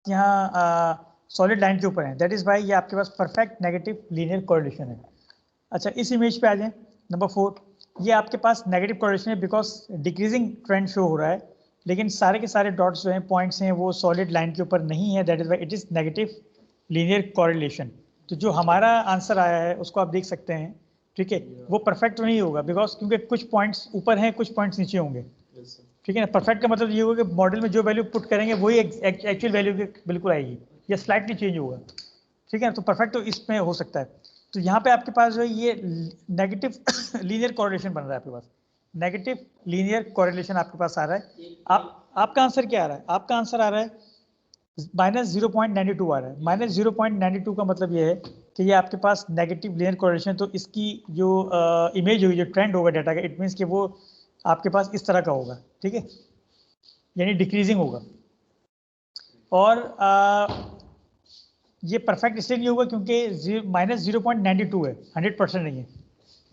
यहाँ solid line के ऊपर है, दैट इज वाई ये आपके पास परफेक्ट नेगेटिव लीनियर कोरिलेशन है। अच्छा, इस इमेज पे आ जाएं, नंबर 4, ये आपके पास नेगेटिव कोरिलेशन है बिकॉज डिक्रीजिंग ट्रेंड शो हो रहा है, लेकिन सारे के सारे डॉट्स जो हैं, पॉइंट्स हैं, वो सॉलिड लाइन के ऊपर नहीं है, that is why it is negative linear correlation. तो जो हमारा आंसर आया है उसको आप देख सकते हैं, ठीक है, वो परफेक्ट नहीं होगा बिकॉज क्योंकि कुछ पॉइंट्स ऊपर हैं, कुछ पॉइंट्स नीचे होंगे, ठीक है ना। परफेक्ट का मतलब ये होगा कि मॉडल में जो वैल्यू पुट करेंगे वही एक्चुअल वैल्यू बिल्कुल आएगी या स्लाइटली चेंज होगा, ठीक है ना। तो परफेक्ट तो इसमें हो सकता है। तो यहाँ पे आपके पास जो है ये नेगेटिव लीनियर कोरिलेशन बन रहा है, आपके पास नेगेटिव लीनियर कोरिलेशन आपके पास आ रहा है। आपका आंसर क्या आ रहा है? आपका आंसर आ रहा है -0.92 आ रहा है। -0.92 का मतलब ये है कि ये आपके पास नेगेटिव लीनियर कोरिलेशन, तो इसकी जो इमेज होगी, जो ट्रेंड होगा डाटा का, इट मीन्स कि वो आपके पास इस तरह का होगा, ठीक है, यानी डिक्रीजिंग होगा। और ये परफेक्ट इसलिए नहीं होगा क्योंकि -0.92 है, 100% नहीं है,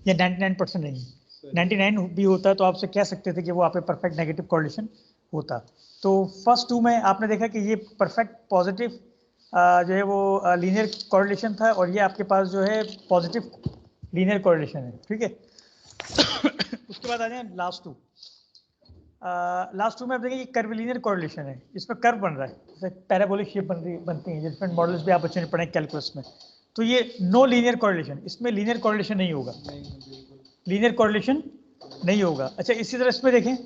या 99% नहीं है। 99 भी होता है तो आपसे कह सकते थे कि वो आप पे परफेक्ट नेगेटिव कोरिलेशन होता। तो फर्स्ट 2 में आपने देखा कि ये परफेक्ट पॉजिटिव जो है वो लीनियर कोरिलेशन था, और ये आपके पास जो है पॉजिटिव लीनियर कोरिलेशन है, ठीक है। उसके बाद आ जाए लास्ट 2। लास्ट 2 में आप देखें ये कर्विलिनियर कोरिलेशन है, इसमें कर्व बन रहा है, जैसे पैराबोलिक शेप बनती है, डिफरेंट मॉडल्स भी आप बच्चों ने पढ़े कैलकुलस में। तो ये नो लीनियर कोरिलेशन, इसमें लीनियर कोरिलेशन नहीं होगा, लीनियर कोरिलेशन नहीं होगा। अच्छा, इसी तरह इसमें देखें,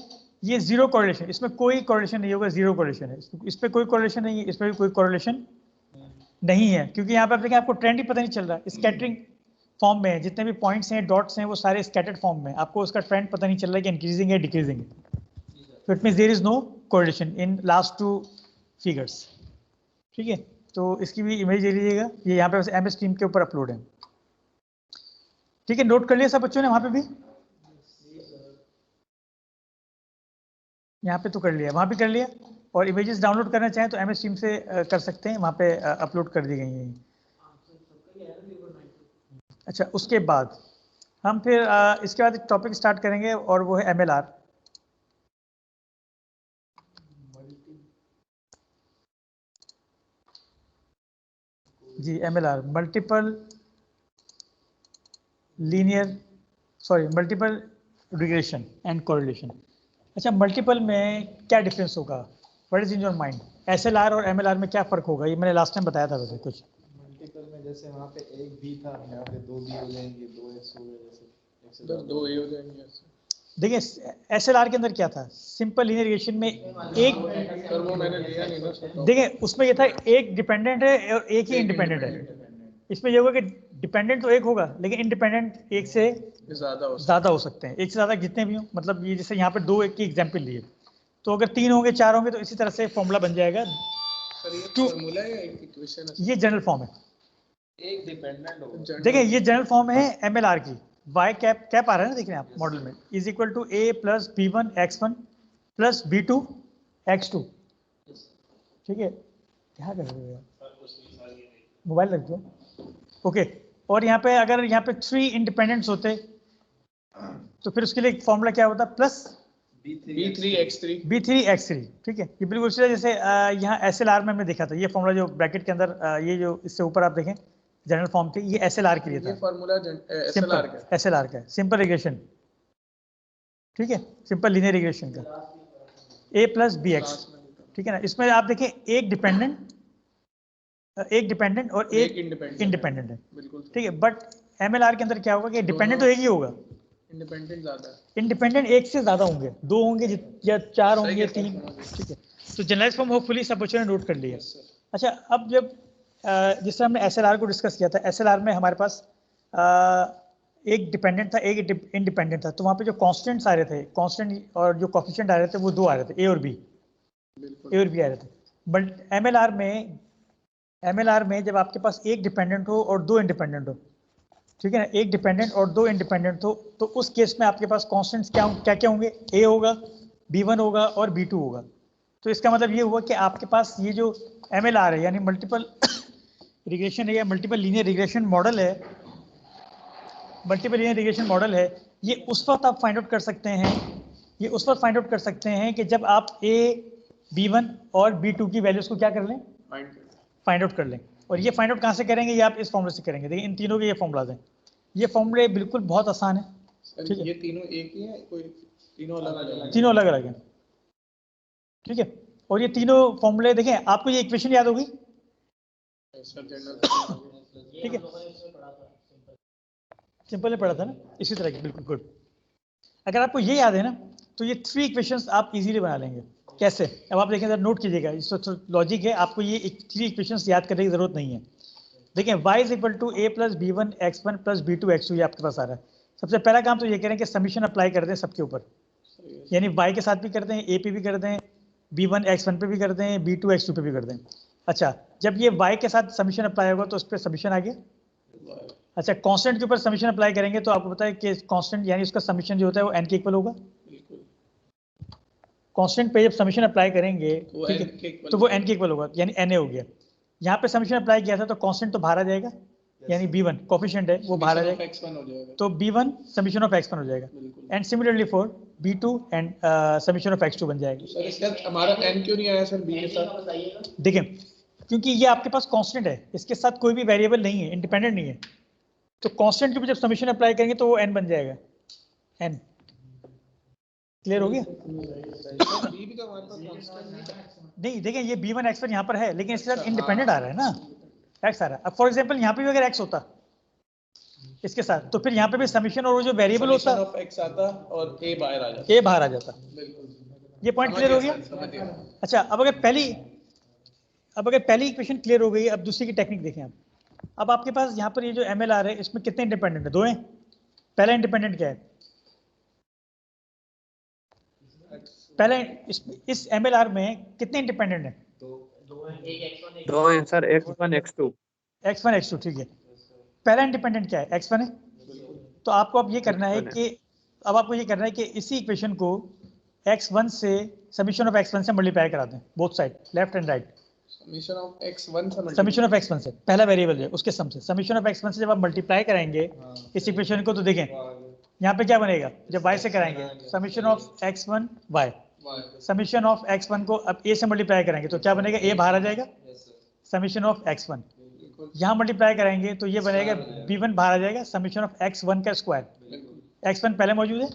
ये जीरो कोरिलेशन, इसमें कोई कोरिलेशन नहीं होगा, जीरो कोरिलेशन है, इस पर कोई कोरिलेशन नहीं है, इसमें भी कोई कोरिलेशन नहीं है, क्योंकि यहाँ पे आप देखें आपको ट्रेंड ही पता नहीं चल रहा है, स्कैटरिंग फॉर्म में है, जितने भी पॉइंट्स हैं, डॉट्स हैं, वो सारे स्कैटर्ड फॉर्म में, आपको उसका ट्रेंड पता नहीं चल रहा है कि इंक्रीजिंग है डिक्रीजिंग है। So it means there is no correlation in last 2 figures, ठीक है। तो इसकी भी इमेज ले लीजिएगा, ये यहाँ पे MS टीम के ऊपर अपलोड है, ठीक है। नोट कर लिया सब बच्चों ने वहाँ पे भी? यहाँ पे तो कर लिया, वहाँ भी कर लिया। और इमेजेस डाउनलोड करना चाहें तो MS टीम से कर सकते हैं, वहाँ पे अपलोड कर दी गई हैं। अच्छा, उसके बाद हम फिर इसके बाद एक टॉपिक स्टार्ट करेंगे और वो है MLR। जी, MLR multiple regression and correlation. अच्छा, मल्टीपल में क्या डिफरेंस होगा? What is in your mind? SLR और MLR में क्या फर्क होगा? ये मैंने लास्ट टाइम बताया था वैसे कुछ। मल्टीपल में जैसे वहाँ पे एक बी था, यहाँ पे 2 बी हो जाएंगे, 2 एक्स हो गए, जैसे 2 ए हो जाएंगे। देखिए SLR के अंदर क्या था, सिंपल लीनियर रिग्रेशन में एक, सर वो मैंने लिया नहीं ना। देखिए उसमें ये था एक डिपेंडेंट है और एक ही इंडिपेंडेंट है। इसमें ये होगा कि डिपेंडेंट तो एक होगा लेकिन इंडिपेंडेंट एक से ज़्यादा हो सकते हैं, एक से ज़्यादा जितने भी हों। मतलब ये जैसे यहाँ पे 2 एक की एग्जाम्पल लिए, तो अगर 3 होंगे 4 होंगे तो इसी तरह से फॉर्मूला बन जाएगा। फॉर्मूला है या इक्वेशन है? ये जनरल फॉर्म है, एक डिपेंडेंट होगा। देखिए ये जनरल फॉर्म है MLR की। y कैप आ रहा है ना, देख रहे हैं आप मॉडल में, is equal to a plus b1 x1 plus b2 x2, ठीक है। क्या कर रहे हो यार, मोबाइल रख दो, ओके। और यहाँ पे अगर यहाँ पे 3 इंडिपेंडेंट्स होते तो फिर उसके लिए फॉर्मूला क्या होता? प्लस b3x3, ठीक है। ये बिल्कुल उसी जैसे यहाँ SLR में हमने देखा था, ये फॉर्मूला जो ब्रैकेट के अंदर ये जो इससे ऊपर आप देखें जनरल फॉर्म के, ये SLR के लिए था। ये फॉर्मूला SLR का सिंपल रिग्रेशन, ठीक है, सिंपल लीनियर रिग्रेशन का a प्लस bx, ठीक है ना। इसमें आप देखें एक डिपेंडेंट और एक इंडिपेंडेंट है, ठीक है। बट MLR के अंदर क्या होगा कि डिपेंडेंट तो एक ही होगा, इंडिपेंडेंट एक से ज्यादा होंगे, 2 होंगे या 4 होंगे, 3, ठीक है। तो जनरलाइज फॉर्म होपफुली सब बच्चों ने नोट कर लिया। अच्छा, अब जब जिस तरह हमने SLR को डिस्कस किया था, SLR में हमारे पास एक डिपेंडेंट था एक इंडिपेंडेंट था, तो वहाँ पे जो कॉन्स्टेंट्स आ रहे थे, कॉन्स्टेंट और जो कोफिशिएंट आ रहे थे वो 2 आ रहे थे, A और B आ रहे थे। बट MLR में जब आपके पास एक डिपेंडेंट हो और 2 इंडिपेंडेंट हो, ठीक है ना, एक डिपेंडेंट और 2 इंडिपेंडेंट हो, तो उस केस में आपके पास कॉन्स्टेंट्स क्या क्या होंगे? A होगा, B1 होगा और B2 होगा। तो इसका मतलब ये हुआ कि आपके पास ये जो MLR है यानी मल्टीपल रिग्रेशन है या मल्टीपल लीनियर रिग्रेशन मॉडल है, ये उस वक्त आप फाइंड आउट कर सकते हैं कि जब आप A, B1 और B2 की वैल्यूज को क्या कर लें, फाइंड आउट कर लें। और ये फाइंड आउट कहाँ से करेंगे, ये आप इस फॉर्मूले से करेंगे। देखिए इन तीनों के ये फॉर्मूलाज हैं, ये फॉर्मूले बिल्कुल बहुत आसान है, ठीक है। ये तीनों एक ही है, कोई तीनों अलग अलग है, ठीक है। और ये तीनों फॉर्मूले देखें, आपको ये इक्वेशन याद होगी, ठीक है, सिंपल ने पढ़ा था ना, इसी तरह की, बिल्कुल गुड। अगर आपको ये याद है ना, तो ये 3 इक्वेशंस आप इजीली बना लेंगे। कैसे, अब आप देखें, नोट कीजिएगा, इसको लॉजिक है, आपको ये 3 इक्वेशंस याद करने की जरूरत नहीं है। देखें y is equal to a plus b1 x1 plus b2 x2, ये आपके पास आ रहा है। सबसे पहला काम तो ये करें कि समीशन अप्लाई कर दें सबके ऊपर, यानी y के साथ भी कर दें, a पे भी कर दें, b1 x1 पे भी कर दें, b2 x2 पे भी कर दें। अच्छा, जब ये y के साथ समीशन अप्लाई होगा तो उस पर समीशन आ गया। अच्छा, कांस्टेंट के ऊपर समीशन अप्लाई करेंगे तो आपको पता है कि कांस्टेंट यानी उसका समीशन जो होता है वो n के इक्वल होगा। कांस्टेंट पे जब समीशन अप्लाई करेंगे, ठीक है, तो वो n के इक्वल होगा, यानी na हो गया। यहाँ पे समीशन अप्लाई किया था तो कांस्टेंट तो बाहर आ जाएगा, यानी b1 कोफिशिएंट है वो बाहर आ जाएगा, तो b1 समीशन ऑफ x1 हो जाएगा। And similarly for b2 and summation of x2 बन जाएगा। सर इसका हमारा n क्यों नहीं आया सर b के साथ? देखें, क्योंकि ये आपके पास कांस्टेंट है, इसके साथ कोई भी वेरिएबल नहीं है, इंडिपेंडेंट नहीं है, तो कांस्टेंट के ऊपर जब समीशन अप्लाई करेंगे तो वो n बन जाएगा, n। क्लियर हो गया? नहीं, देखें ये b1 x1 यहाँ पर है, लेकिन इसके साथ इंडिपेंडेंट आ रहा है ना, x आ रहा है। अब फॉर एग्जांपल यहाँ पे भी अगर x होता इसके साथ, तो फिर यहाँ पे भी समीशन और वो जो वेरिएबल होता x आता और a बाहर आ जाता, a बाहर आ जाता। ये पॉइंट क्लियर हो गया? अच्छा, अब अगर पहली इक्वेशन क्लियर हो गई, अब दूसरी की टेक्निक देखें आप। अब आपके पास यहाँ पर ये जो MLR है, इसमें कितने इंडिपेंडेंट है? 2 हैं। पहला इंडिपेंडेंट क्या है? पहले इस MLR में कितने इंडिपेंडेंट हैं? 2 हैं sir, x1 x2। x1 x2, ठीक है। पहला इंडिपेंडेंट क्या है? x1 है। तो आपको अब ये करना है कि इसी इक्वेशन को x1 से समीशन ऑफ x1 से मल्टीप्लाई करा दें, both side, left and right. Summation of x1 से पहला वेरिएबल है उसके सम से, समीशन ऑफ x1 से जब आप मल्टीप्लाई कराएंगे इस इक्वेशन को, तो देखें यहाँ पे क्या बनेगा, जब y से कराएंगे summation of x1 y, summation of x1 को अब a से मल्टीप्लाई करेंगे तो क्या बनेगा, a बाहर आ जाएगा, समीशन ऑफ x1 यहाँ मल्टीप्लाई करेंगे तो ये बनेगा b1 बाहर आ जाएगा, समीशन ऑफ x1 का स्क्वायर, x1 पहले मौजूद है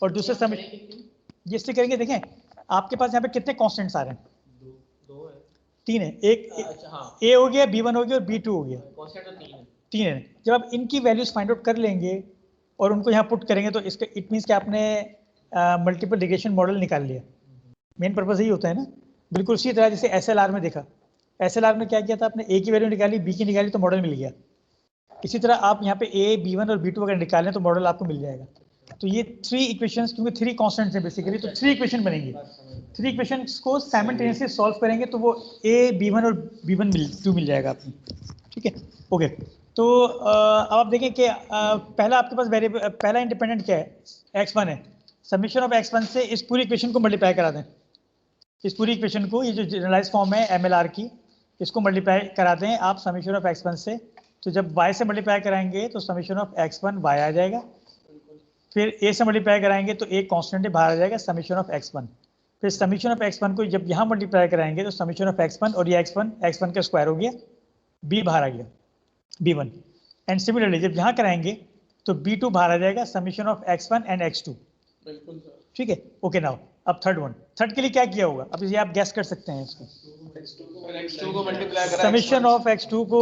और दूसरे समीशन ये इससे करेंगे। देखें आपके पास यहाँ पे कितने कांस्टेंट्स आ रहे हैं? 3 है, एक a हो गया, b1 हो गया और b2 हो गया, 3 है। जब आप इनकी वैल्यूज फाइंड आउट कर लेंगे और उनको यहाँ पुट करेंगे तो इसका इट मीन्स कि आपने मल्टीपल रिग्रेशन मॉडल निकाल लिया। मेन पर्पस यही होता है ना, बिल्कुल उसी तरह जैसे SLR में देखा, SLR में क्या किया था आपने, a की वैल्यू निकाली, b की निकाली तो मॉडल मिल गया। इसी तरह आप यहाँ पे a, b1 और b2 अगर निकालें तो मॉडल आपको मिल जाएगा। तो ये 3 इक्वेशंस, क्योंकि 3 कांस्टेंट्स हैं बेसिकली, तो 3 इक्वेशन बनेंगी। 3 इक्वेशंस को साइमल्टेनियसली सॉल्व करेंगे तो वो a, b1 और b1 मिल जाएगा आपको, ठीक है, ओके। तो अब आप देखें कि पहला आपके पास वेरिएबल, पहला इंडिपेंडेंट क्या है, x1 है। समीशन ऑफ x1 से इस पूरी इक्वेशन को मल्टीप्लाई करा दें, इस पूरी इक्वेशन को, ये जो जनरलाइज फॉर्म है MLR की, इसको मल्टीप्लाई करा दें आप समीशन ऑफ x1 से। तो जब y से मल्टीप्लाई कराएंगे तो समीशन ऑफ x1 y आ जाएगा, फिर a से मल्टीप्लाई कराएंगे तो a कांस्टेंट बाहर आ जाएगा, समीशन ऑफ x1। फिर समीशन ऑफ x1 को जब यहाँ मल्टीप्लाई कराएंगे तो समीशन ऑफ x1 और ये x1 का स्क्वायर हो गया, b बाहर आ गया, b1। एंड सिमिलरली जब यहाँ कराएंगे तो b2 बाहर आ जाएगा, summation of x1 and x2, ठीक है, ओके। नाउ अब थर्ड के लिए क्या किया होगा, अब ये आप गैस कर सकते हैं इसको, x2 को मल्टीप्लाई करा, समीशन ऑफ x2 को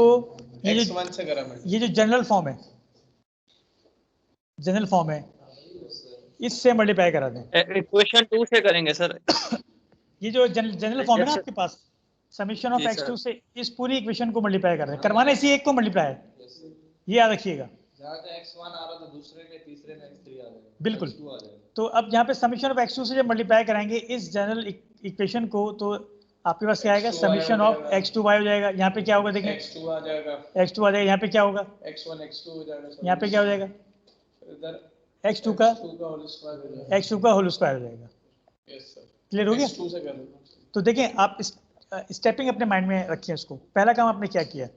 x1 से करा, ये जो जनरल फॉर्म है इससे मल्टीप्लाई करा दें। इक्वेशन 2 से करेंगे सर। ये जो जनरल फॉर्म है ना आपके पास, समीशन ऑफ x2 से इस पूरी इक्वेशन को मल्टीप्लाई कर दें, करवाना इसी एक को मल्टीप्लाई है, ये याद रखिएगा। x1 आ रहा तो दूसरे में, तीसरे में x3 आ जाएगा, बिल्कुल। तो अब यहाँ पे समीशन ऑफ x2 से जब मल्टीप्लाई कराएंगे इस जनरल इक्वेशन को, तो आपके पास क्या आएगा, समीशन ऑफ x2y हो जाएगा। यहाँ पे क्या होगा, देखें x2 आ जाएगा, यहाँ पे क्या होगा, x1 x2 हो जाएगा, यहाँ पे क्या हो जाएगा, इधर x2 का होल स्क्वायर हो जाएगा। क्लियर हो गया? x2 से कर लो। तो देखें आप स्टेपिंग अपने माइंड में रखिए इसको। पहला काम आपने क्या किया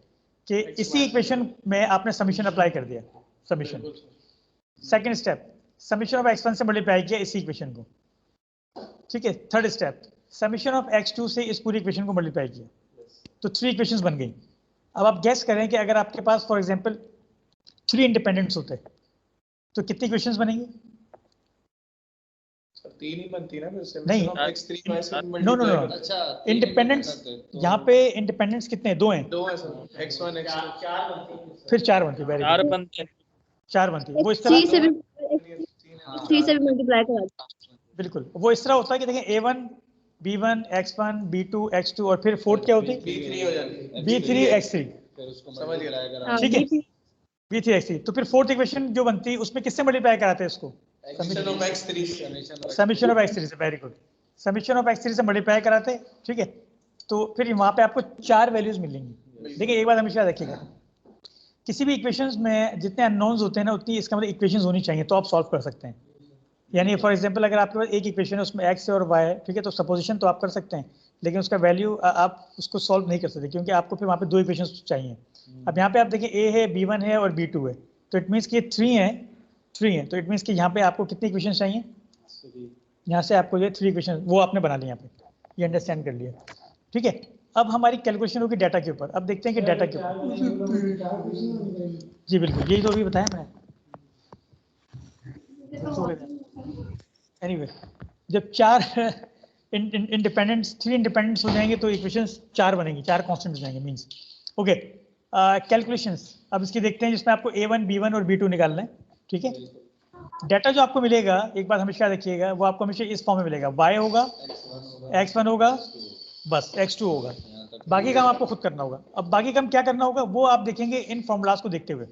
कि इसी इक्वेशन में आपने समीशन अप्लाई कर दिया, summation. Second step, summation of x1 से मल्टीप्लाई किया इसी इक्वेशन को, ठीक है। Third step, summation of x2 से इस पूरी इक्वेशन को मल्टीप्लाई किया, तो 3 इक्वेशंस बन गई। अब आप गैस करें कि अगर आपके पास फॉर एग्जांपल 3 इंडिपेंडेंट्स होते तो कितनी इक्वेशंस बनेंगी? 3 ही बनती है ना, नहीं, नो नो नो, अच्छा इंडिपेंडेंट्स यहाँ पे इंडिपेंडेंट्स कितने हैं? 2 हैं। 2 है सर, x1 x2 फिर 4 बनती है। वेरी चार गुड, बनते हैं। 4 बनती है। वो इस 3 से तरह, भी 3 से भी मल्टीप्लाई करा दो। बिल्कुल वो इस तरह होता है कि देखें A1 B1 x1 B2 x2 और फिर फोर्थ क्या होती है? b3 हो जाती है, B3 x3। फिर उसको मल्टीप्लाई करा हाँ, ठीक है, B3 B3 x3। तो फिर फोर्थ इक्वेशन जो बनती है उसमें किससे मल्टीप्लाई कराते हैं इसको? Summation of x3 summation of x3 से। Very good, summation of x3 से मल्टीप्लाई कराते हैं। ठीक है, तो फिर वहां पे आपको 4 वैल्यूज मिलेंगी। देखिए एक बात हमेशा रखिएगा, किसी भी इक्वेशंस में जितने अननोन्स होते हैं ना उतनी इसका मतलब इक्वेशंस होनी चाहिए तो आप सॉल्व कर सकते हैं। यानी फॉर एग्जांपल अगर आपके पास एक इक्वेशन है उसमें x और y है, ठीक है, तो सपोजिशन तो आप कर सकते हैं लेकिन उसका वैल्यू आप उसको सॉल्व नहीं कर सकते क्योंकि आपको फिर वहाँ पे 2 इक्वेशंस चाहिए। अब यहाँ पे आप देखिए a है, b1 है और b2 है, तो इट मीन्स कि 3 है, तो इट मीन्स कि यहाँ पे आपको कितनी इक्वेशन चाहिए? यहाँ से आपको ये 3 इक्वेशन वो आपने बना लिया यहाँ पे, ये अंडरस्टैंड कर लिया। ठीक है, अब हमारी कैलकुलेशन होगी डाटा के ऊपर। अब देखते हैं कि डाटा के ऊपर, जी बिल्कुल यही तो अभी बताया मैंने। एनीवे, जब 4 इंडिपेंडेंट्स 3 इंडिपेंडेंट्स हो जाएंगे तो इक्वेशंस 4 बनेंगी, 4 कांस्टेंट हो जाएंगे मींस। ओके, कैलकुलेशंस अब इसकी देखते हैं जिसमें आपको A1 B1 और B2 निकालना है। ठीक है, डाटा जो आपको मिलेगा एक बात हमेशा रखिएगा, वो आपको हमेशा इस फॉर्म में मिलेगा, y होगा, x1 होगा, बस x2 होगा, बाकी काम आपको खुद करना होगा। अब बाकी काम क्या करना होगा वो आप देखेंगे इन फॉर्मूलाज को देखते हुए।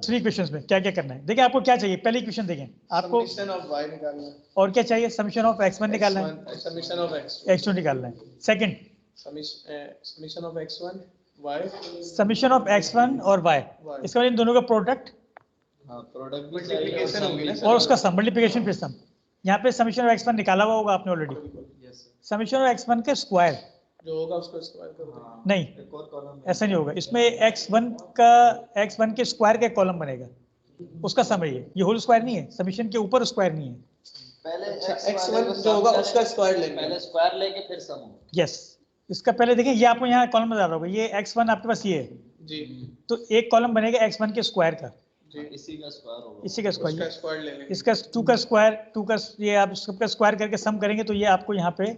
3 इक्वेशंस में क्या क्या करना है, देखिए आपको क्या चाहिए। पहली इक्वेशन देखें आपको, समीशन ऑफ y निकालना है, और क्या चाहिए? समीशन ऑफ x1 निकालना है, समीशन ऑफ x2 x2 निकालना है। Second, summation of x1 y, summation of x1 और y, इसका मतलब इन दोनों का प्रोडक्ट प्रोडक्ट मल्टीप्लिकेशन होगी ना सर, और उसका सम, मल्टीप्लिकेशन फिर सम। यहाँ पे समीशन ऑफ x1 निकाला हुआ होगा आपने ऑलरेडी, समीशन ऑफ x1 का स्क्वायर जो होगा उसको स्क्वायर कर देंगे। नहीं, एक और कॉलम ऐसा नहीं होगा, इसमें x1 के स्क्वायर का कॉलम बनेगा, उसका सम है ये होल स्क्वायर नहीं है, समीशन के ऊपर स्क्वायर नहीं है। पहले x1 जो होगा उसका स्क्वायर लेंगे, पहले स्क्वायर लेके फिर सम होगा। यस, इसका पहले देखें ये आपको यहाँ कॉलम बता रहा होगा, ये x1 आपके पास ये है, जी तो एक कॉलम बनेगा x1 के स्क्वायर का, जी इसी का स्क्वायर होगा, इसी का उसका स्क्वायर, स्क्वायर ले लेंगे, इसका 2 का स्क्वायर, 2 का ये आप सबका स्क्वायर करके सम करेंगे तो ये आपको यहाँ पे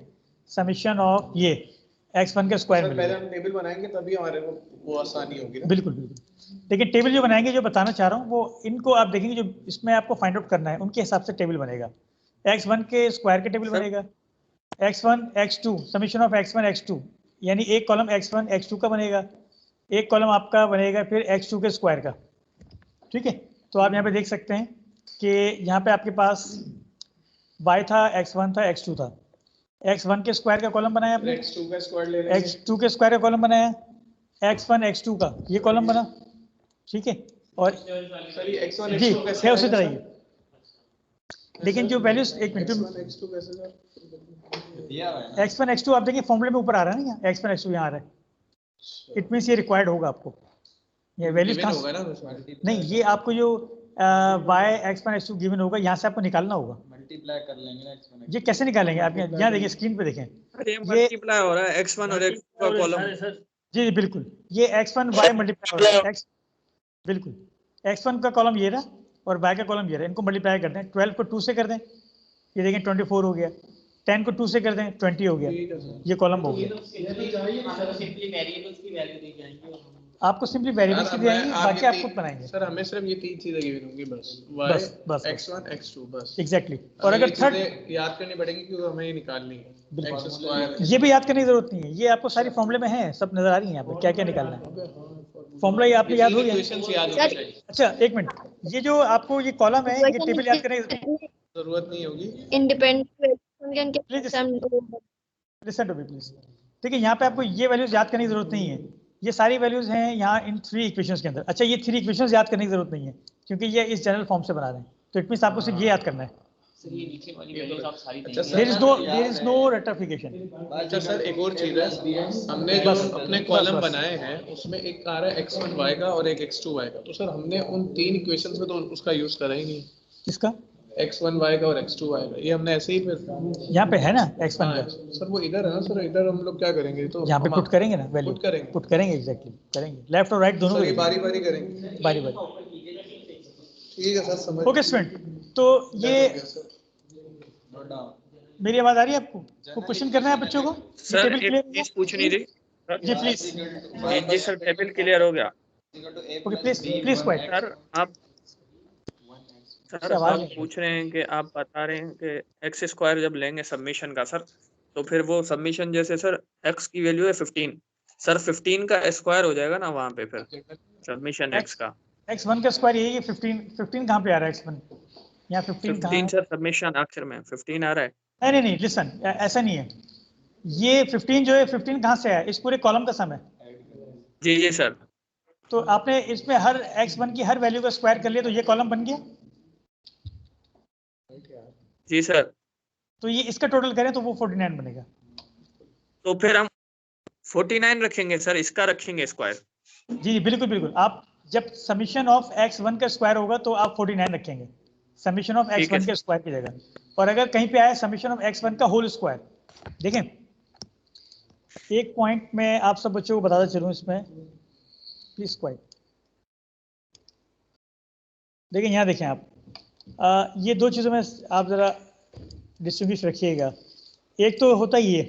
समीशन ऑफ ये x1 का स्क्वायर सर पहले मिलेगा। हम टेबल बनाएंगे तभी हमारे को वो आसानी होगी ना। बिल्कुल बिल्कुल, लेकिन टेबल जो बनाएंगे, जो बताना चाह रहा हूँ वो इनको आप देखेंगे जो इसमें आपको फाइंड आउट करना है उनके हिसाब से टेबल बनेगा। x1 के स्क्वायर के टेबल बनेगा, x1 x2 summation of x1 x2, यानी एक कॉलम x1 x2 का बनेगा, एक कॉलम आपका बनेगा फिर x2 के स्क्वायर का। ठीक है, तो आप यहाँ पे देख सकते हैं कि यहाँ पे आपके पास y था, x1 था, x2 था, x1 के स्क्वायर का कॉलम बनाया आपने, x2 का स्क्वायर ले लेंगे, x2 के स्क्वायर का कॉलम बनाया, x1 x2 का ये कॉलम बना। ठीक है, और सर ये x1 जी x2 कैसे है उसी तरह आएगा ही, लेकिन जो वैल्यूज एक मिनट, x1 x2 कैसे सर दिया हुआ है ना। x1 x2 आप देखिए फॉर्मूले में ऊपर आ रहा है ना, यहाँ x1 x2 यहाँ आ रहा है, इट मीन्स ये रिक्वायर्ड होगा आपको, ये वैल्यूज गिवन कहाँ होगा ना उसमें, नहीं, ये आपको जो y x1 x2 गिवन होगा यहाँ से आपको निकालना होगा। मल्टीप्लाई कर लेंगे ना x1 ये कैसे निकालेंगे आप यहाँ देखिए स्क्रीन पे देखें, ये मल्टीप्लाई हो रहा है x1 और x2 का कॉलम। जी बिल्कुल, ये x1 y मल्टीप्लाई हो रहा है, बिल्कुल x1 का कॉलम ये रहा और y का कॉलम ये रहा, इनको मल्टीप्लाई कर दें, 12 को 2 से कर दें, ये देखें 24 हो गया, 10 को 2 से कर दें 20 हो गया, ये कॉलम हो गया। सिंपली वेरिएबल्स की वैल्यू दे जाएंगे, आपको सिंपली वेरिएबल्स की दिखाएंगे, बाकी आप खुद बनाएंगे। सर हमें सिर्फ ये 3 चीजें गिवन होंगी बस, बस x1 x2 बस, एग्जैक्टली। और अगर थर्ड याद करनी पड़ेगी क्योंकि हमें ये निकालनी है, x स्क्वायर ये भी याद करने की जरूरत नहीं है, ये आपको सारी फॉर्मूले में है, सब नजर आ रही है यहाँ पे क्या क्या निकालना है, फॉर्मूला ये आपको याद हो गया। इक्वेशंस याद होनी चाहिए, अच्छा एक मिनट, ये जो आपको ये कॉलम है ये टेबल याद करने की जरूरत नहीं होगी, independent listen to me please. ठीक है, यहाँ पे आपको ये वैल्यूज याद करने की जरूरत नहीं है, ये सारी वैल्यूज हैं यहाँ इन 3 इक्वेशंस के अंदर। अच्छा ये 3 इक्वेशंस याद करने की जरूरत नहीं है क्योंकि ये इस जनरल फॉर्म से बना रहे हैं, तो इट मींस आपको सिर्फ ये याद करना है। सर ये नीचे वाली वैल्यूज आप सारी अच्छा देंगे। There is no rectification. अच्छा सर एक और चीज है, हमने जो अपने कॉलम बनाए हैं उसमें एक आ रहा है x1 y का और एक x2 y का, तो सर हमने उन 3 इक्वेशंस में तो उसका यूज करा ही नहीं। किसका? x1 y का और x2 y का, ये हमने ऐसे ही फिर यहाँ पे है ना x1 हाँ, का, सर वो इधर है ना सर, इधर हम लोग क्या करेंगे, तो यहाँ पे हम पुट करेंगे ना वैल्यू, पुट करेंगे, पुट करेंगे एग्जैक्टली करेंगे, लेफ्ट और राइट दोनों सर ये करेंगे, बारी बारी करेंगे, बारी बारी। ठीक है सर, समझ ओके स्टूडेंट, तो ये मेरी आवाज आ रही है आपको? कोई क्वेश्चन करना है बच्चों को? सर टेबल एक क्लियर चीज पूछनी थी जी प्लीज, जी सर, टेबल क्लियर हो गया okay please please quiet. Sir. Sir आवाज आप पूछ रहे हैं कि आप बता रहे हैं कि एक्स स्क्वायर जब लेंगे सबमिशन का सर, तो फिर वो सबमिशन जैसे सर एक्स की वैल्यू है 15, सर 15 का स्क्वायर हो जाएगा ना वहाँ पे फिर सबमिशन एक्स का। x1 का स्क्वायर यही है, 15 कहाँ पे आ रहा है x1? यहाँ 15 कहाँ है? 15 सर सबमिशन आखिर में 15 आ रहा है। नहीं नहीं लिसन, ऐसा नहीं है, ये 15 जो है 15 कहाँ से आया? इस पूरे कॉलम का सम है। जी जी सर। तो आपने इसमें हर x1 की हर वैल्यू का स्क्वायर कर लिया तो ये कॉलम बन गया। जी सर। तो ये इसका टोटल करें तो वो 49 बनेगा। तो फिर हम 49 रखेंगे सर, इसका रखेंगे स्क्वायर। जी बिल्कुल बिल्कुल, आप जब समीशन ऑफ x1 का स्क्वायर होगा तो आप 49 रखेंगे, समीशन ऑफ ठीक है x1 के स्क्वायर की जगह। और अगर कहीं पे आया समीशन ऑफ x1 का होल स्क्वायर, देखें एक पॉइंट में आप सब बच्चों को बताता चलूं इसमें, प्लीज क्वाइट। देखिए यहाँ देखें आप, ये दो चीज़ों में आप ज़रा डिस्टिंग्विश रखिएगा। एक तो होता ही है,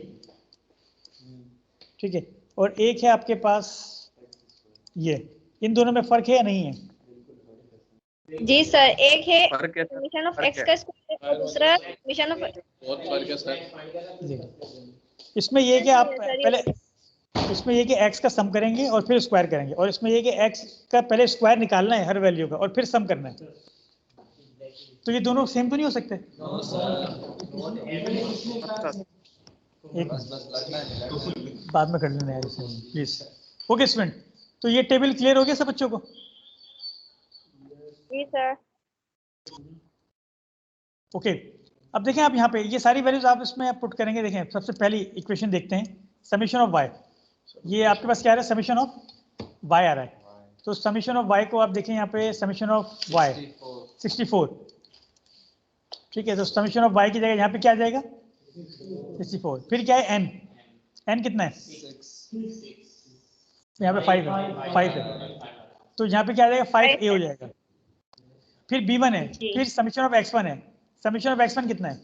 ठीक है, और एक है आपके पास ये, इन दोनों में फर्क है या नहीं है? जी सर, एक है फर्क है सर, समीशन ऑफ फर्क एक्स है। का स्क्वायर और दूसरा समीशन ऑफ। बहुत फर्क है सर। इसमें ये कि आप पहले, इसमें ये कि x का सम करेंगे और फिर स्क्वायर करेंगे, और इसमें ये कि x का पहले स्क्वायर निकालना है हर वैल्यू का और फिर सम करना है। तो ये दोनों सेम तो नहीं हो सकते? एक बाद में कर लेना है प्लीज। ओके स्टूडेंट, तो ये टेबल क्लियर हो गया सब बच्चों को? जी सर। ओके, अब देखें आप यहाँ पे ये सारी वैल्यूज आप इसमें आप पुट करेंगे। देखें सबसे पहली इक्वेशन देखते हैं, समीशन ऑफ y। ये आपके पास क्या आ रहा है? समीशन ऑफ y आ रहा है। तो समीशन ऑफ y को आप देखें यहाँ पे, समीशन ऑफ y 64, ठीक है। तो समीशन ऑफ y की जगह यहाँ पे क्या आ जाएगा? 64। फिर क्या है? n कितना है? यहाँ पे 5 है, तो यहाँ पे क्या आ जाएगा? 5a हो जाएगा। फिर b1 है, फिर समीशन ऑफ x1 है, समीशन ऑफ x1 कितना है?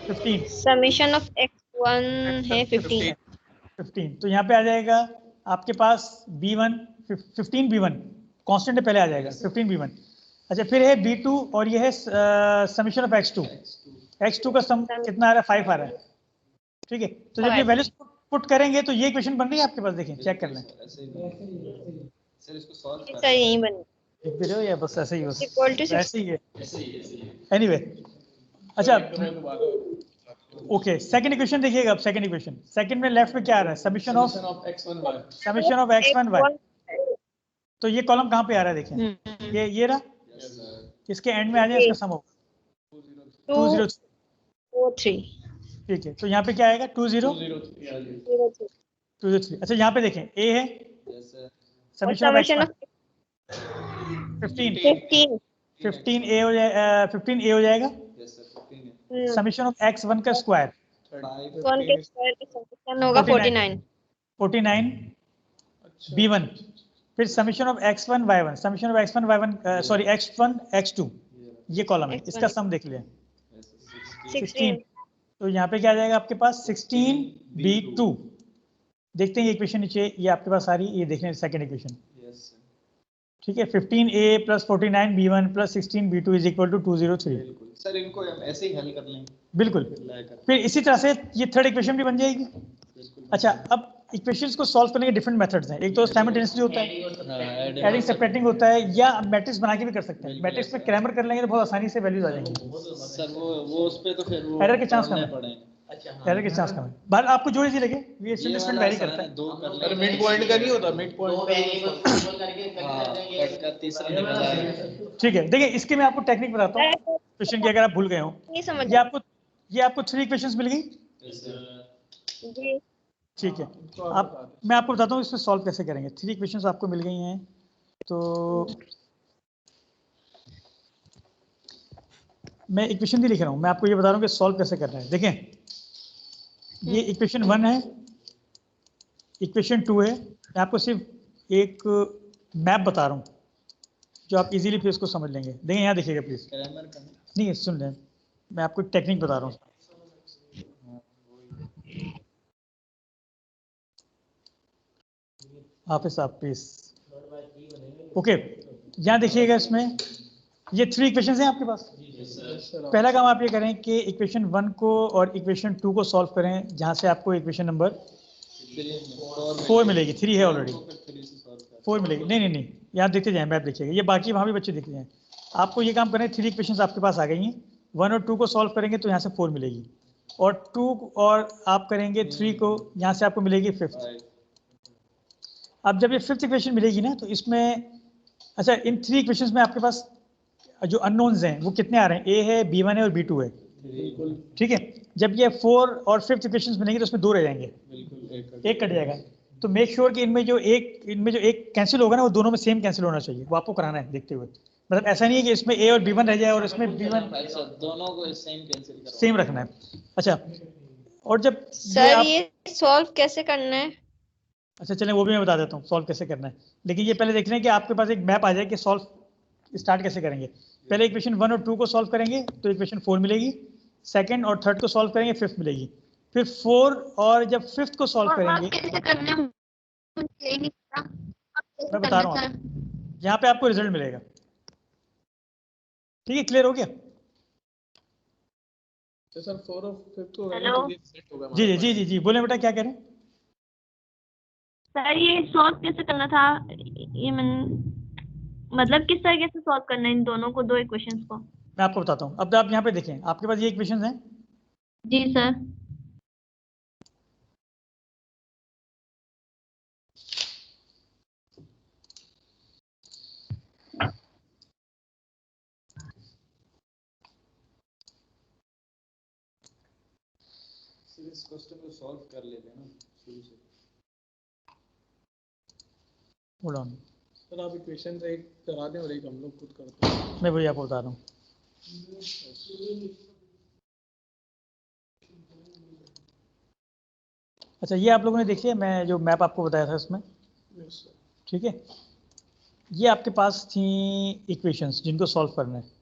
15। समीशन ऑफ x1 है 15। तो यहाँ पे आ जाएगा आपके पास b1, 15 b1 कांस्टेंट पहले आ जाएगा 15 b1। अच्छा, फिर है b2 और ये है समीशन ऑफ x2 का सम कितना आ रहा है? 5 आ रहा है, ठीक है। तो जब ये वैल्यूज पुट करेंगे तो ये इक्वेशन बन रही है आपके पास, देखें चेक कर लें। सर यही बने एक वीडियो या बस ऐसे ही हो, इक्वल टू ऐसे ही है एनीवे। अच्छा ओके, सेकंड इक्वेशन देखिएगा अब। सेकंड इक्वेशन, सेकंड में लेफ्ट में क्या आ रहा है? Summation of x1 y। तो ये कॉलम कहाँ पे आ रहा है? देखें ये रहा, इसके एंड में आ जाए, इसका सम होगा 203, ठीक है। तो यहाँ पे क्या आएगा? 203। अच्छा यहाँ पे देखें a है समीशन ऑफ x1 15a हो जाएगा, 15a हो जाएगा समीशन ऑफ x1 का स्क्वायर 1 के स्क्वायर का समीशन होगा 49 b1। फिर summation of x1 y1, summation of x1 y1 sorry x1 x2, ये कॉलम है, इसका सम देख लिया 16। तो यहाँ पे क्या आ जाएगा आपके पास? 16b2। देखते हैं ये इक्वेशन नीचे, ये आपके पास आ रही है, ये देख लें सेकंड इक्वेशन, ठीक है। 15a plus 49b1 plus 16b2 is equal to 203। Sir इनको हम ऐसे ही हल कर लेंगे, बिल्कुल। फिर इसी तरह से ये थर्ड इक्वेशन भी बन जाएगी। अच्छा, अब इक्वेशंस को सॉल्व करने के डिफरेंट मेथड्स हैं। एक तो साइमल्टेनियसली होता है, एडिंग सब्ट्रैक्टिंग होता है, या मैट्रिक्स बना के भी कर सकते हैं। मैट्रिक्स में क्रैमर कर लेंगे तो बहुत आसानी से वैल्यूज आ जाएंगी। सर वो उस पे तो फिर वो एरर के चांस कम है, पड़ेंगे। एरर के चांस कम है। बाहर आपको जो इजी लगे, ये इंस्ट्रूमेंट वेरी करता है। दो कर मिड पॉइंट का नहीं होता, मिड पॉइंट का तीसरा निकल आएगा। ठीक है, देखिए इसके मैं आपको टेक्निक बताता हूँ क्वेश्चन की, अगर आप भूल गए हो। ये आपको 3 इक्वेशंस मिल गई जी। ठीक है। मैं आपको बताता हूँ इसमें सॉल्व कैसे करेंगे। 3 इक्वेशंस आपको मिल गई हैं। तो मैं इक्वेशन नहीं लिख रहा हूँ, मैं आपको ये बता रहा हूँ कि सॉल्व कैसे करना है। देखें ये इक्वेशन 1 है, इक्वेशन 2 है। मैं आपको सिर्फ एक मैप बता रहा हूँ जो आप इजीली फिर इसको समझ लेंगे। देखें यहाँ देखिएगा प्लीज, नहीं सुन लें, मैं आपको टेक्निक बता रहा हूँ। हाफिज साहब प्लीज। ओके, यहाँ देखिएगा इसमें ये 3 इक्वेशंस हैं आपके पास। पहला काम आप ये करें कि इक्वेशन 1 को और इक्वेशन 2 को सॉल्व करें, जहाँ से आपको इक्वेशन नंबर 4 मिलेगी। 3 है ऑलरेडी, 4 मिलेगी। नहीं, यहाँ देखते जाएं, मैप देखिएगा, ये बाकी वहाँ भी बच्चे देखते जाएं। आपको ये काम करें, 3 इक्वेशंस आपके पास आ गई हैं। 1 और 2 को सॉल्व करेंगे तो यहाँ से 4 मिलेगी, और 2 और आप करेंगे 3 को, यहाँ से आपको मिलेगी 5th। अब जब ये 5th इक्वेशन मिलेगी ना, तो इसमें अच्छा इन 3 इक्वेशंस में आपके पास जो अननोन्स हैं वो कितने आ रहे हैं? ए है, B1 है और B2 है। ठीक है, जब ये 4 और 5th इक्वेशंस बनेंगे तो उसमें 2 रह जाएंगे, एक कट जाएगा। तो मेक श्योर कि इनमें जो एक कैंसिल होगा ना, वो दोनों में सेम कैंसिल होना चाहिए, वो आपको कराना है देखते हुए। मतलब ऐसा नहीं है कि इसमें A और B1 रह जाए और इसमें B1, दोनों को सेम रखना है। अच्छा, और जब सर ये सॉल्व कैसे करना है? अच्छा चलें, वो भी मैं बता देता हूँ सॉल्व कैसे करना है। लेकिन ये पहले देख लें कि आपके पास एक मैप आ जाए कि सॉल्व स्टार्ट कैसे करेंगे। पहले इक्वेशन 1 और 2 को सॉल्व करेंगे तो इक्वेशन 4 मिलेगी, सेकंड और थर्ड को सॉल्व करेंगे 5th मिलेगी, फिर 4 और जब 5th को सॉल्व करेंगे, मैं बता रहा हूँ यहाँ पे आपको रिजल्ट मिलेगा। ठीक है, क्लियर हो गया? तो सर 4 और 5 को सेट होगा। जी, बोले बेटा, क्या कह रहे हैं? सर ये सॉल्व कैसे करना था, ये मतलब किस तरीके से सॉल्व करना है इन दोनों को, 2 इक्वेशंस को? मैं आपको बताता हूँ। अब आप यहाँ पे देखें, आपके पास ये इक्वेशंस हैं। जी सर। इस क्वेश्चन को सॉल्व कर लेते हैं ना शुरू से। होल्ड ऑन सर आप इक्वेशन एक करा दें और एक हम लोग खुद करते हैं। मैं वही आपको बता रहा हूँ। अच्छा, ये आप लोगों ने देखी है, मैं जो मैप आपको बताया था इसमें। ठीक है, ये आपके पास थी इक्वेशंस जिनको सॉल्व करना है।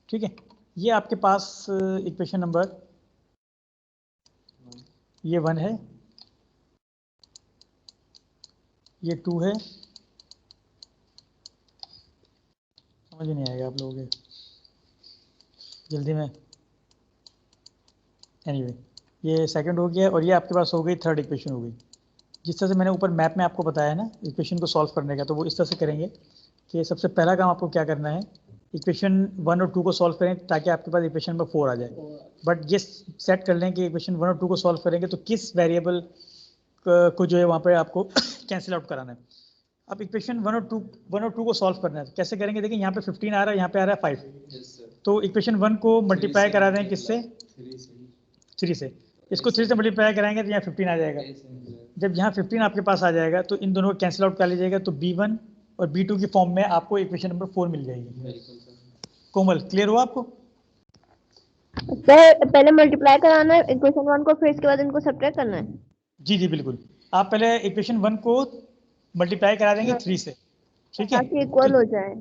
ठीक है, ये आपके पास इक्वेशन नंबर ये 1 है, ये 2 है। समझ नहीं आएगा आप लोगों के, जल्दी में। एनीवे, ये सेकंड हो गया, और ये आपके पास हो गई थर्ड इक्वेशन हो गई। जिस तरह से मैंने ऊपर मैप में आपको बताया ना इक्वेशन को सॉल्व करने का, तो वो इस तरह से करेंगे कि सबसे पहला काम आपको क्या करना है, इक्वेशन 1 और 2 को सॉल्व करें ताकि आपके पास इक्वेशन नंबर 4 आ जाए। बट ये सेट कर लें कि इक्वेशन 1 और 2 को सॉल्व करेंगे तो किस वेरिएबल को जो है वहाँ पे आपको कैंसिल आउट कराना है। अब इक्वेशन 1 और 2 को सॉल्व करना है, तो कैसे करेंगे? देखिए यहाँ पे 15 आ रहा है, यहाँ पे आ रहा है 5। तो इक्वेशन 1 को मल्टीप्लाई करा दें किससे? 3 से। इसको 3 से मल्टीप्लाई कराएंगे तो यहाँ 15 आ जाएगा। जब यहाँ 15 आपके पास आ जाएगा तो इन दोनों को कैंसिल आउट कर लीजिएगा, तो B1 और B2 की फॉर्म में आपको इक्वेशन नंबर 4 मिल जाएगी। कोमल, क्लियर हुआ आपको? सर पहले मल्टीप्लाई कराना है इक्वेशन 1 को, फिर इसके बाद इनको सब्ट्रैक्ट करना है? जी बिल्कुल, आप पहले इक्वेशन 1 को मल्टीप्लाई करा देंगे 3 से। ठीक है, ताकि इक्वल हो जाए,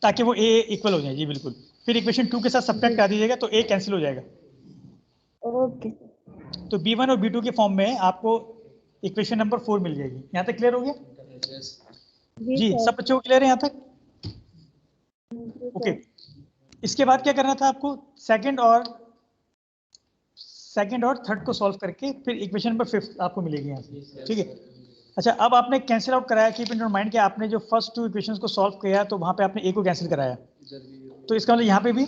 ताकि वो A इक्वल हो जाए। जी बिल्कुल, फिर इक्वेशन 2 के साथ सब्ट्रैक्ट कर दीजिएगा तो A कैंसिल हो जाएगा। ओके। तो B1 और B2 के फॉर्म में आपको इक्वेशन नंबर 4 मिल जाएगी। यहाँ तक क्लियर हो गया? जी, सब बच्चों को क्लियर है यहाँ तक? ओके, इसके बाद क्या करना था आपको? सेकंड और थर्ड को सॉल्व करके फिर इक्वेशन नंबर 5 आपको मिलेगी यहाँ से। ठीक है, अच्छा अब आपने कैंसिल आउट कराया, कीप इन योर माइंड कि आपने जो फर्स्ट 2 इक्वेशंस को सॉल्व किया तो वहाँ पे आपने A को कैंसिल कराया, तो इसका मतलब यहाँ पे भी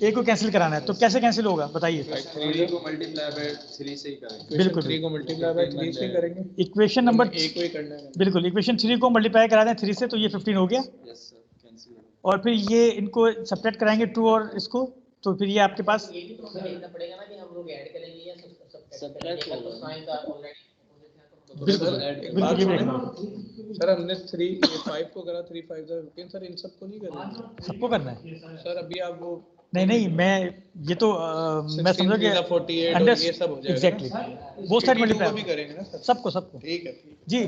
A को कैंसिल कराना है। तो कैसे कैंसिल होगा बताइए? 3 को मल्टीप्लाई बाय 3 से ही करेंगे। बिल्कुल, 3 को मल्टीप्लाई बाय 3 से करेंगे। इक्वेशन नंबर A को ही करना है। बिल्कुल, इक्वेशन 3 को मल्टीप्लाई करा दें 3 से तो ये 15 हो गया। यस सर, कैंसिल और फिर ये इनको सब्ट्रैक्ट कराएंगे 2 और इसको, तो फिर ये आपके पास ये भी तो हमें देखना पड़ेगा ना कि हम लोग ऐड करेंगे या सब्ट्रैक्ट करेंगे। तो साइन का ऑलरेडी बिल्कुल बिल्कुल ये भी देखना। सर हमने 5 को करा, 3 5 सर इन सबको नहीं करेंगे, सबको करना है सर अभी आप वो नहीं मैं ये तो मैं समझो कि 48 और ये सब हो जाएगा एग्जैक्टली वो साइड भी मल्टीप्लाई करेंगे ना सर, सबको ठीक है जी।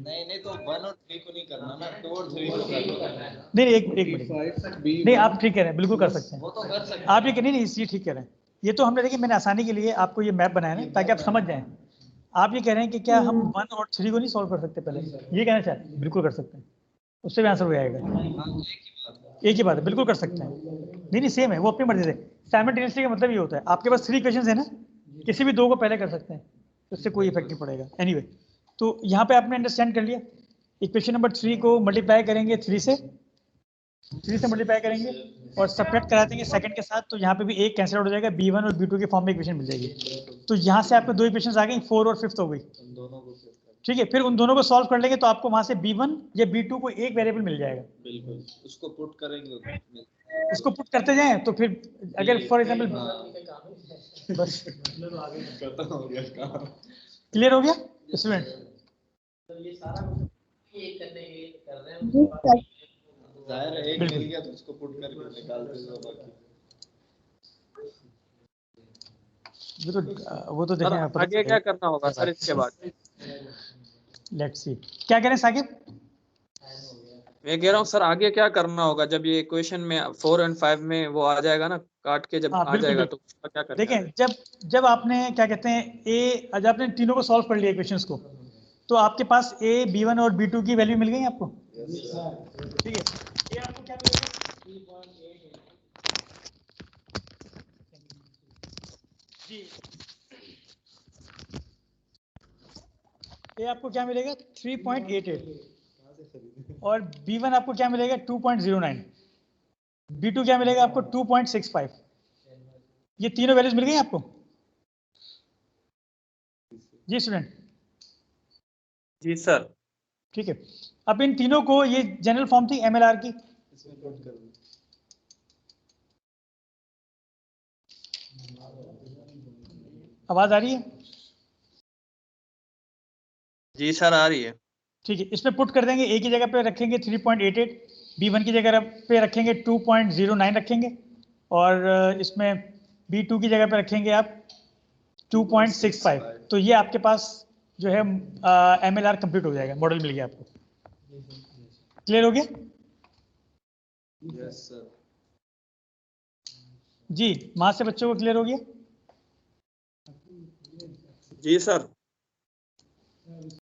नहीं तो 1 और 3 को नहीं करना ना, 2 और 3 को करना है। नहीं एक मिनट नहीं आप ठीक कह रहे हैं, बिल्कुल कर सकते हैं वो तो कर सकते हैं आप, ये नहीं ये ठीक कह रहे हैं। ये तो हमने देखिए मैंने आसानी के लिए आपको ये मैप बनाया ना ताकि आप समझ जाएं। आप ये कह रहे हैं कि क्या हम 1 और 3 को नहीं सॉल्व कर सकते पहले, ये कहना चाह रहे हैं? बिल्कुल कर सकते हैं, उससे भी आंसर हो जाएगा। एक ही बात है, बिल्कुल कर सकते हैं। नहीं सेम है, वो अपनी मर्जी से। साइमल्टेनियसली का मतलब ये होता है आपके पास 3 इक्वेशंस है ना, किसी भी 2 को पहले कर सकते हैं, उससे कोई इफेक्ट नहीं पड़ेगा। एनीवे तो यहाँ पे आपने अंडरस्टैंड कर लिया। इक्वेशन नंबर 3 को मल्टीप्लाई करेंगे 3 से मल्टीप्लाई करेंगे और सब्ट्रैक्ट करा देंगे सेकंड के साथ, तो यहाँ पे भी एक कैंसिल आउट हो जाएगा, b1 और b2 के फॉर्म में इक्वेशन मिल जाएगी। तो यहाँ से आपको 2 इक्वेशंस आ गई, 4 और 5 हो गई। ठीक है, फिर उन दोनों को सॉल्व कर लेंगे तो आपको वहां से b1 या b2 को एक वेरिएबल मिल जाएगा। बिल्कुल उसको पुट करेंगे, उसको पुट करते जाएं तो फिर अगर फॉर एग्जांपल बस खत्म हो गया काम। क्लियर हो गया स्टूडेंट? तो ये सारा कुछ एक करने के लिए कर रहे हैं, उसके बाद जाहिर है एक मिल गया तो उसको पुट करके निकालते हैं बाकी। वो तो देखें आगे क्या करना होगा सर इसके बाद? लेट्स सी क्या करें साकिब? मैं कह रहा हूँ सर आगे क्या करना होगा जब ये इक्वेशन में 4 और 5 में वो आ जाएगा ना, काट के जब आ जाएगा तो उसका क्या करना है? देखें जब आपने क्या कहते हैं जब आपने तीनों को सॉल्व कर लिया इक्वेशंस को, तो आपके पास a b1 और b2 की वैल्यू मिल गई आपको। ठीक है, ये आपको क्या मिलेगा? 3.88 जी, ये आपको क्या मिलेगा? 3.88 और b1 आपको क्या मिलेगा? 2.09, b2 क्या मिलेगा आपको? 2.65। ये तीनों वैल्यूज मिल गई आपको? जी स्टूडेंट? जी सर। ठीक है, अब इन तीनों को, ये जनरल फॉर्म थी MLR की, आवाज आ रही है? जी सर आ रही है। ठीक है, इसमें पुट कर देंगे, ए की जगह पे रखेंगे 3.88, b1 की जगह पे रखेंगे 2.09 रखेंगे, और इसमें b2 की जगह पे रखेंगे आप 2.65। तो ये आपके पास जो है MLR कंप्लीट हो जाएगा, मॉडल मिल गया आपको। क्लियर हो गया? Yes sir. जी, वहां से बच्चों को क्लियर हो गया? जी सर।